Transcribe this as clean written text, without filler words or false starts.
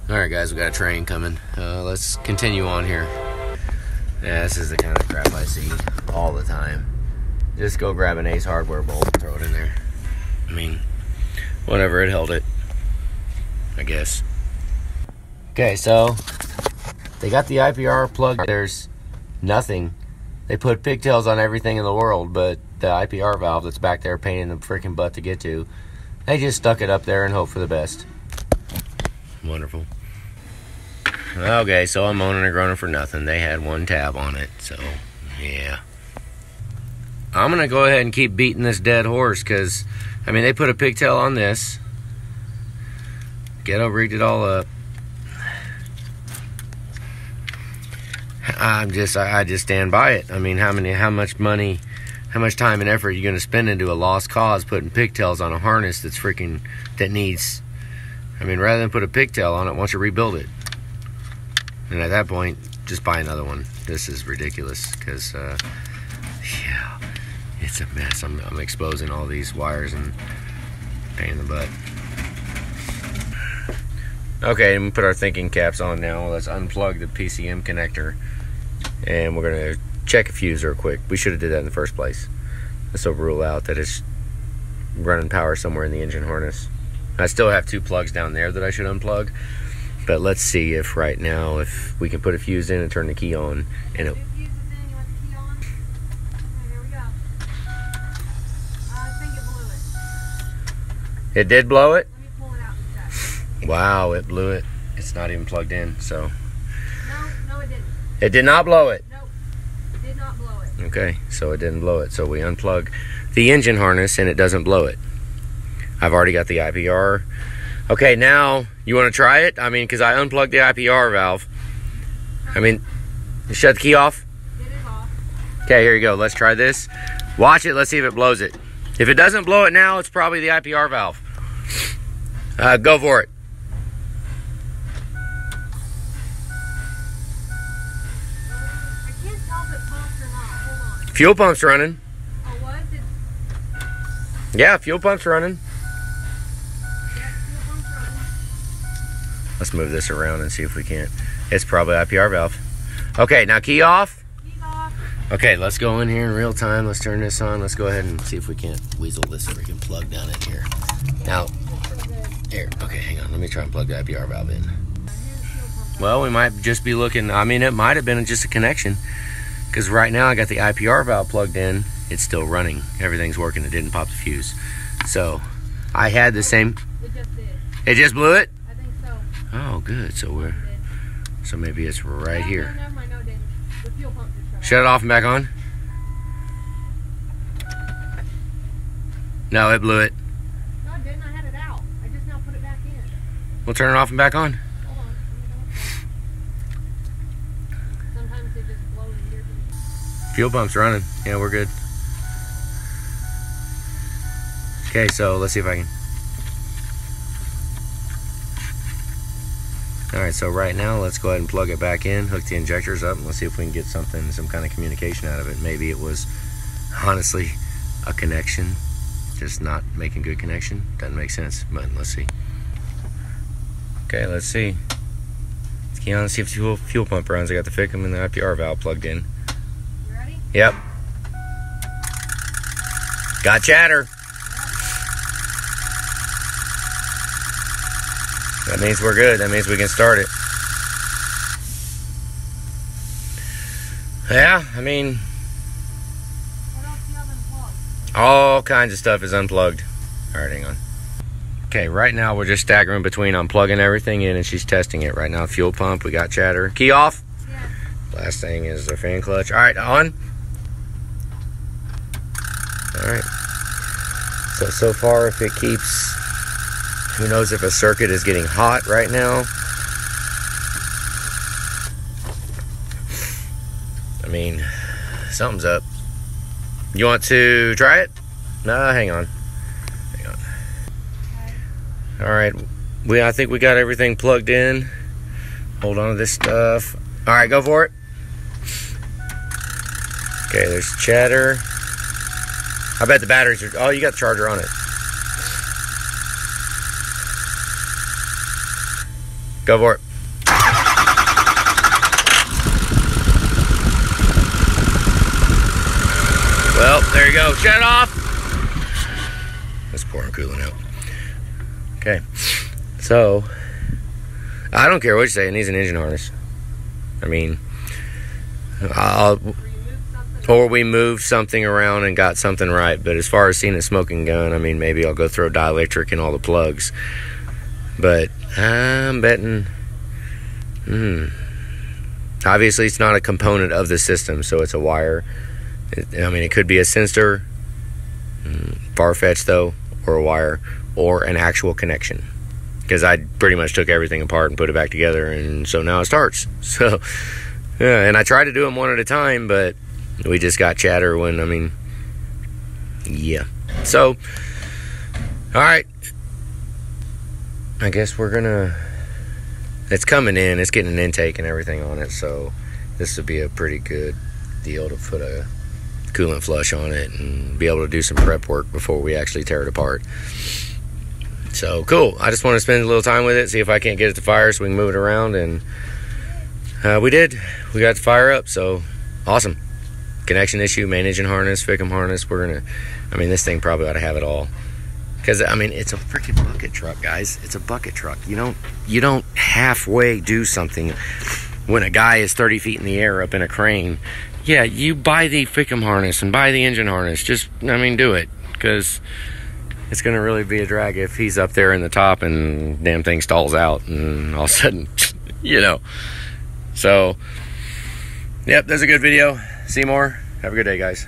Alright guys, we got a train coming. Let's continue on here. Yeah, this is the kind of crap I see all the time. Just go grab an Ace Hardware bolt and throw it in there. I mean, whatever, it held it, I guess. Okay, so they got the IPR plug. There's nothing. They put pigtails on everything in the world, but the IPR valve that's back there pain in the freaking butt to get to, they just stuck it up there and hope for the best. Wonderful. Okay, so I'm moaning and groaning for nothing. They had one tab on it, so yeah. I'm gonna go ahead and keep beating this dead horse, because I mean, they put a pigtail on this. Ghetto rigged it all up. I just stand by it. I mean, how much money, how much time and effort are you going to spend into a lost cause putting pigtails on a harness that's freaking, that needs, I mean, rather than put a pigtail on it, why don't you rebuild it? And at that point, just buy another one. This is ridiculous, because, yeah, it's a mess. I'm exposing all these wires and pain in the butt. Okay, I'm gonna put our thinking caps on now. Let's unplug the PCM connector, and we're gonna check a fuse real quick. We should have did that in the first place. This will rule out that it's running power somewhere in the engine harness. I still have two plugs down there that I should unplug, but let's see if right now, if we can put a fuse in and turn the key on, and it. It did blow it? Wow, it blew it. It's not even plugged in, so. No, it didn't. It did not blow it? Nope, it did not blow it. Okay, so it didn't blow it. So we unplug the engine harness and it doesn't blow it. I've already got the IPR. Okay, now, you want to try it? I mean, because I unplugged the IPR valve. I mean, shut the key off? It is off. Okay, here you go. Let's try this. Watch it. Let's see if it blows it. If it doesn't blow it now, it's probably the IPR valve. Go for it. Fuel pump's running. Oh, what? Yeah, fuel pump's running. Yeah, fuel pump's running. Let's move this around and see if we can't. It's probably IPR valve. Okay, now key off. Key off. Okay, let's go in here in real time. Let's turn this on. Let's go ahead and see if we can't weasel this freaking plug down in here. Now, here. Okay, hang on. Let me try and plug the IPR valve in. Well, we might just be looking. I mean, it might have been just a connection. Because right now I got the IPR valve plugged in. It's still running. Everything's working. It didn't pop the fuse. So I had the same. It just did. It just blew it? I think so. Oh, good. So maybe it's right here. No, never mind. No, it didn't. The fuel pump just Shut it off and back on. No, it blew it. No, it didn't. I had it out. I just now put it back in. We'll turn it off and back on. Hold on. Sometimes it just blows in here. Fuel pump's running. Yeah, we're good. Okay, so let's see if I can. Alright, so right now let's go ahead and plug it back in, hook the injectors up, and let's see if we can get something, some kind of communication out of it. Maybe it was honestly a connection, just not making good connection. Doesn't make sense, but let's see. Okay, let's see. Let's key on and see if the fuel pump runs. I got the FICM and the IPR valve plugged in. You ready? Yep. Got chatter. That means we're good. That means we can start it. Yeah, I mean, What else do you have unplugged? all kinds of stuff is unplugged. All right, hang on. Okay, right now we're just staggering between unplugging everything in and she's testing it. Right now, fuel pump, we got chatter. Key off. Yeah. Last thing is the fan clutch. All right, on. All right. So far, if it keeps, who knows if a circuit is getting hot right now. I mean, something's up. You want to try it? No, hang on. Hang on. Okay. All right, I think we got everything plugged in. Hold on to this stuff. All right, go for it. Okay, there's chatter. I bet the batteries are, oh, you got the charger on it. Go for it. Well, there you go. Shut off. Let's pour coolant out. Okay. So, I don't care what you say. It needs an engine harness. I mean, or we moved something around and got something right. But as far as seeing a smoking gun, I mean, maybe I'll go throw dielectric in all the plugs. But I'm betting, obviously it's not a component of the system, so it's a wire. I mean, it could be a sensor, far-fetched though, or a wire, or an actual connection. Because I pretty much took everything apart and put it back together, and so now it starts. So, yeah, and I tried to do them one at a time, but we just got chatter when, I mean, yeah. So, all right. I guess we're gonna, it's coming in, it's getting an intake and everything on it, so this would be a pretty good deal to put a coolant flush on it and be able to do some prep work before we actually tear it apart. So cool. I just want to spend a little time with it, see if I can't get it to fire so we can move it around, and we did. We got the fire up, so awesome. Connection issue, main engine harness, FICM harness. We're gonna, I mean, this thing probably ought to have it all. Because, I mean, it's a freaking bucket truck, guys. It's a bucket truck. You don't halfway do something when a guy is 30 feet in the air up in a crane. Yeah, you buy the FICM harness and buy the engine harness. Just, I mean, do it. Because it's going to really be a drag if he's up there in the top and damn thing stalls out and all of a sudden, you know. So, yep, that's a good video. See more. Have a good day, guys.